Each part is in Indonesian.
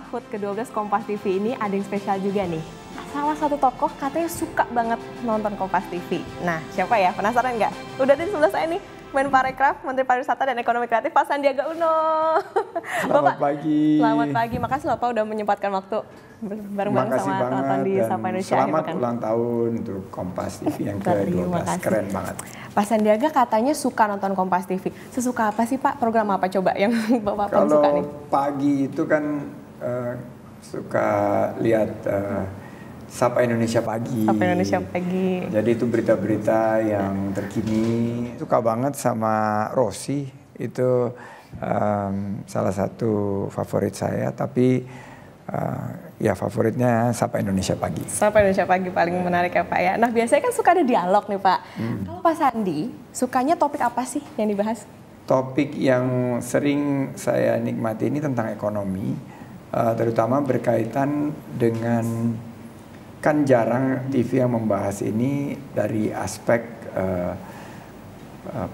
Food ke-12 Kompas TV ini ada yang spesial juga nih. Salah satu tokoh katanya suka banget nonton Kompas TV. Nah, siapa ya? Penasaran nggak? Udah di sebelah saya nih, Menparekraf, Menteri Pariwisata dan Ekonomi Kreatif, Pak Sandiaga Uno. Selamat pagi. Selamat pagi, makasih loh Pak udah menyempatkan waktu bareng-bareng sama teman-teman di Sapa Indonesia. Selamat ulang tahun untuk Kompas TV yang ke-12, keren banget. Pak Sandiaga katanya suka nonton Kompas TV. Sesuka apa sih Pak? Program apa coba yang Bapak paling suka nih? Kalau pagi itu kan suka lihat Sapa Indonesia Pagi. Sapa Indonesia Pagi. Jadi itu berita-berita yang terkini. Suka banget sama Rossi, itu salah satu favorit saya. Tapi ya favoritnya Sapa Indonesia Pagi. Sapa Indonesia Pagi paling menarik ya Pak ya. Nah biasanya kan suka ada dialog nih Pak. Kalau Pak Sandi, sukanya topik apa sih yang dibahas? Topik yang sering saya nikmati ini tentang ekonomi, terutama berkaitan dengan, kan jarang TV yang membahas ini dari aspek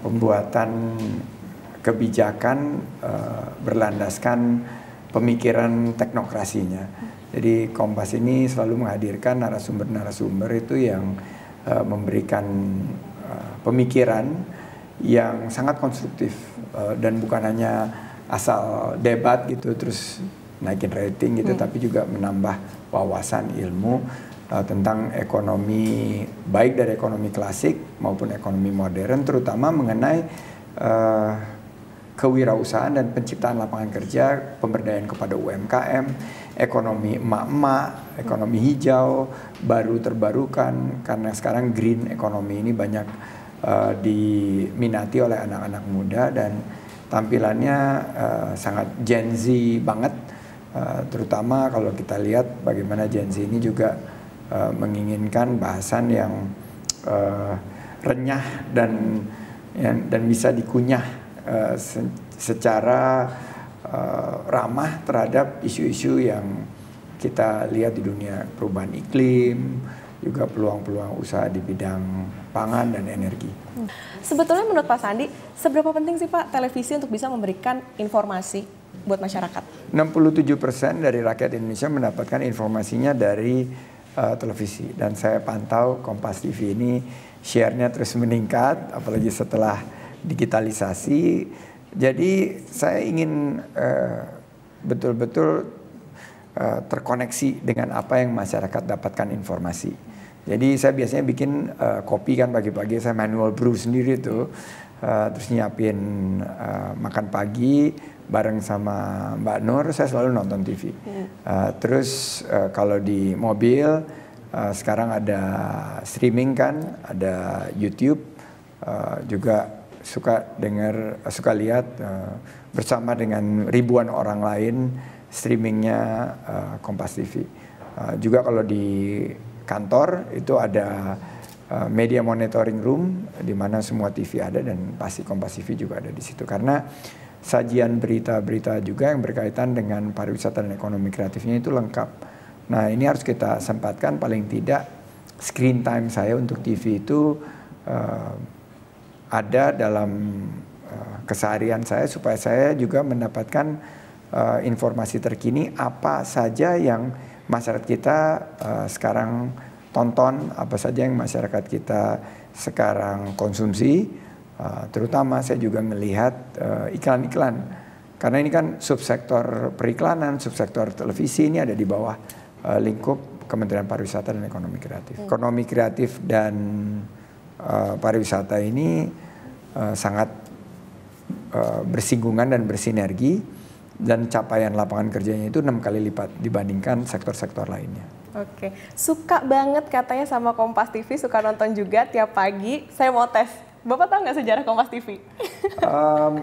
pembuatan kebijakan berlandaskan pemikiran teknokrasinya. Jadi Kompas ini selalu menghadirkan narasumber-narasumber itu yang memberikan pemikiran yang sangat konstruktif dan bukan hanya asal debat gitu terus naikin rating gitu, tapi juga menambah wawasan ilmu tentang ekonomi, baik dari ekonomi klasik maupun ekonomi modern, terutama mengenai kewirausahaan dan penciptaan lapangan kerja, pemberdayaan kepada UMKM, ekonomi emak-emak, ekonomi hijau, baru terbarukan, karena sekarang green ekonomi ini banyak diminati oleh anak-anak muda dan tampilannya sangat Gen Z banget, terutama kalau kita lihat bagaimana Gen Z ini juga menginginkan bahasan yang renyah dan bisa dikunyah secara ramah terhadap isu-isu yang kita lihat di dunia perubahan iklim, juga peluang-peluang usaha di bidang pangan dan energi. Sebetulnya menurut Pak Sandi, seberapa penting sih Pak televisi untuk bisa memberikan informasi buat masyarakat? 67% dari rakyat Indonesia mendapatkan informasinya dari televisi, dan saya pantau Kompas TV ini share-nya terus meningkat, apalagi setelah digitalisasi. Jadi saya ingin betul-betul terkoneksi dengan apa yang masyarakat dapatkan informasi. Jadi saya biasanya bikin kopi kan pagi-pagi, saya manual brew sendiri tuh, terus nyiapin makan pagi bareng sama Mbak Nur, saya selalu nonton TV. Terus kalau di mobil sekarang ada streaming kan, ada YouTube, juga suka lihat bersama dengan ribuan orang lain streamingnya Kompas TV. Juga kalau di kantor itu ada media monitoring room di mana semua TV ada, dan pasti Kompas TV juga ada di situ karena sajian berita-berita juga yang berkaitan dengan pariwisata dan ekonomi kreatifnya itu lengkap. Nah ini harus kita sempatkan, paling tidak screen time saya untuk TV itu ada dalam keseharian saya supaya saya juga mendapatkan informasi terkini apa saja yang masyarakat kita sekarang tonton, apa saja yang masyarakat kita sekarang konsumsi, terutama saya juga melihat iklan-iklan, karena ini kan subsektor periklanan, subsektor televisi ini ada di bawah lingkup Kementerian Pariwisata dan Ekonomi Kreatif. Ekonomi kreatif dan pariwisata ini sangat bersinggungan dan bersinergi, dan capaian lapangan kerjanya itu 6 kali lipat dibandingkan sektor-sektor lainnya. Oke, suka banget katanya sama Kompas TV, suka nonton juga tiap pagi. Saya mau tes, Bapak tahu nggak sejarah Kompas TV?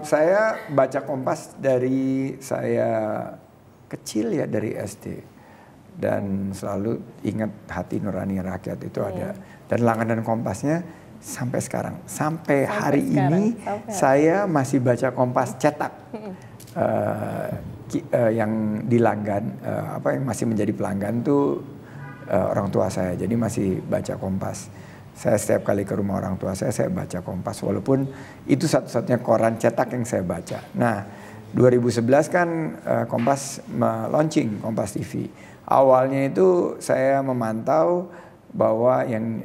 Saya baca Kompas dari saya kecil ya, dari SD. Dan selalu ingat Hati Nurani Rakyat itu ada. Dan langganan Kompasnya sampai sekarang. Sampai hari ini saya masih baca Kompas cetak. Yang dilanggan, yang masih menjadi pelanggan tuh orang tua saya, jadi masih baca Kompas. Saya setiap kali ke rumah orang tua saya baca Kompas, walaupun itu satu-satunya koran cetak yang saya baca. Nah, 2011 kan Kompas launching Kompas TV. Awalnya itu saya memantau bahwa yang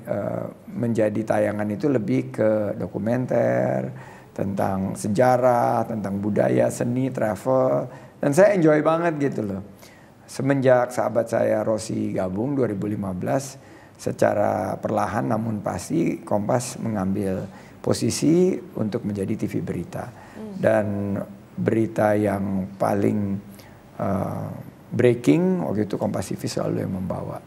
menjadi tayangan itu lebih ke dokumenter, tentang sejarah, tentang budaya, seni, travel. Dan saya enjoy banget gitu loh. Semenjak sahabat saya Rossi gabung 2015, secara perlahan namun pasti Kompas mengambil posisi untuk menjadi TV berita. Dan berita yang paling breaking waktu itu Kompas TV selalu yang membawa.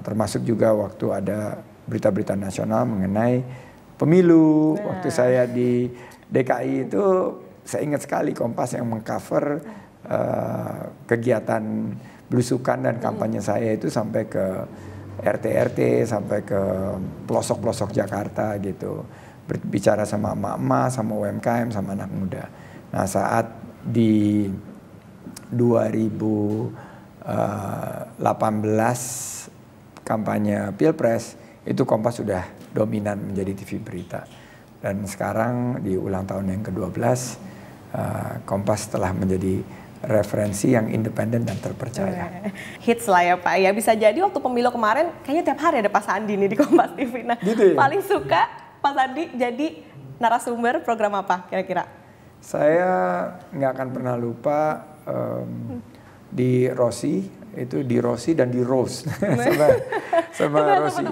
Termasuk juga waktu ada berita-berita nasional mengenai pemilu. Waktu saya di DKI itu saya ingat sekali Kompas yang mengcover kegiatan belusukan dan kampanye saya itu sampai ke RT-RT, sampai ke pelosok-pelosok Jakarta gitu. Berbicara sama emak-emak, sama UMKM, sama anak muda. Nah saat di 2018 kampanye Pilpres, itu Kompas sudah dominan menjadi TV berita. Dan sekarang di ulang tahun yang ke-12, Kompas telah menjadi referensi yang independen dan terpercaya. Hits lah ya Pak, ya bisa jadi waktu pemilu kemarin kayaknya tiap hari ada Pak Sandi nih di Kompas TV. Nah gitu ya? Paling suka Pak Sandi jadi narasumber program apa kira-kira? Saya nggak akan pernah lupa di Rossi, itu di Rossi dan di Rose sama Rossi.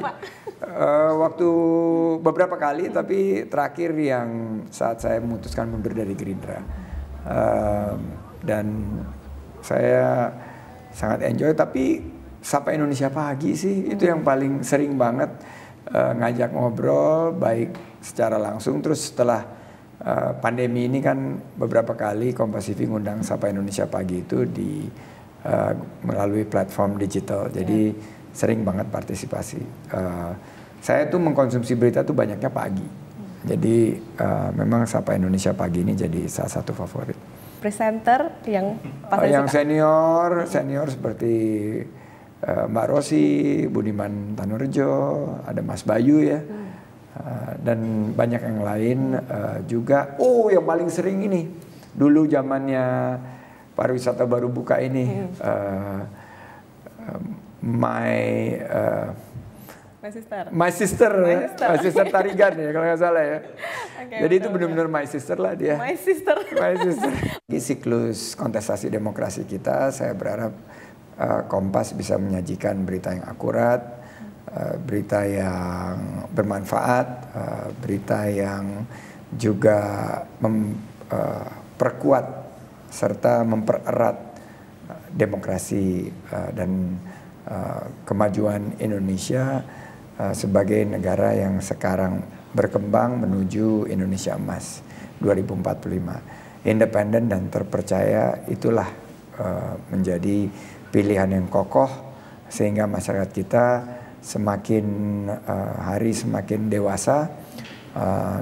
Waktu beberapa kali, tapi terakhir yang saat saya memutuskan mundur dari Gerindra. Dan saya sangat enjoy, tapi Sapa Indonesia Pagi sih itu yang paling sering banget ngajak ngobrol baik secara langsung. Terus setelah pandemi ini kan beberapa kali Kompas TV ngundang Sapa Indonesia Pagi itu di melalui platform digital, jadi sering banget partisipasi. Saya tuh mengkonsumsi berita tuh banyaknya pagi, jadi memang Sapa Indonesia Pagi ini jadi salah satu favorit. Presenter yang yang senior seperti Mbak Rossi, Budiman Tanurejo, ada Mas Bayu ya, dan banyak yang lain juga. Oh, yang paling sering ini dulu zamannya pariwisata baru buka ini, My Sister Tarigan ya kalau nggak salah ya. Jadi itu benar-benar My Sister lah dia. My Sister. Di siklus kontestasi demokrasi kita, saya berharap Kompas bisa menyajikan berita yang akurat, berita yang bermanfaat, berita yang juga memperkuat serta mempererat demokrasi dan kemajuan Indonesia sebagai negara yang sekarang berkembang menuju Indonesia Emas 2045. Independen dan terpercaya itulah menjadi pilihan yang kokoh sehingga masyarakat kita semakin hari semakin dewasa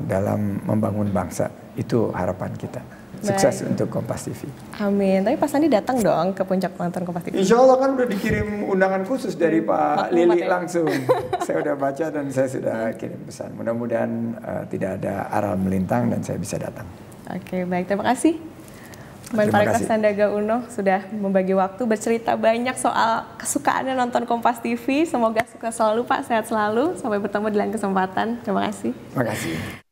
dalam membangun bangsa. Itu harapan kita. Sukses untuk Kompas TV. Amin. Tapi Pak Sandi datang dong ke puncak nonton Kompas TV. Insya Allah kan udah dikirim undangan khusus dari Pak Lili langsung. Saya udah baca dan saya sudah kirim pesan. Mudah-mudahan tidak ada aral melintang dan saya bisa datang. Oke, baik. Terima kasih. Menparekraf Sandiaga Uno sudah membagi waktu bercerita banyak soal kesukaannya nonton Kompas TV. Semoga sukses selalu Pak, sehat selalu. Sampai bertemu di lain kesempatan. Terima kasih. Terima kasih.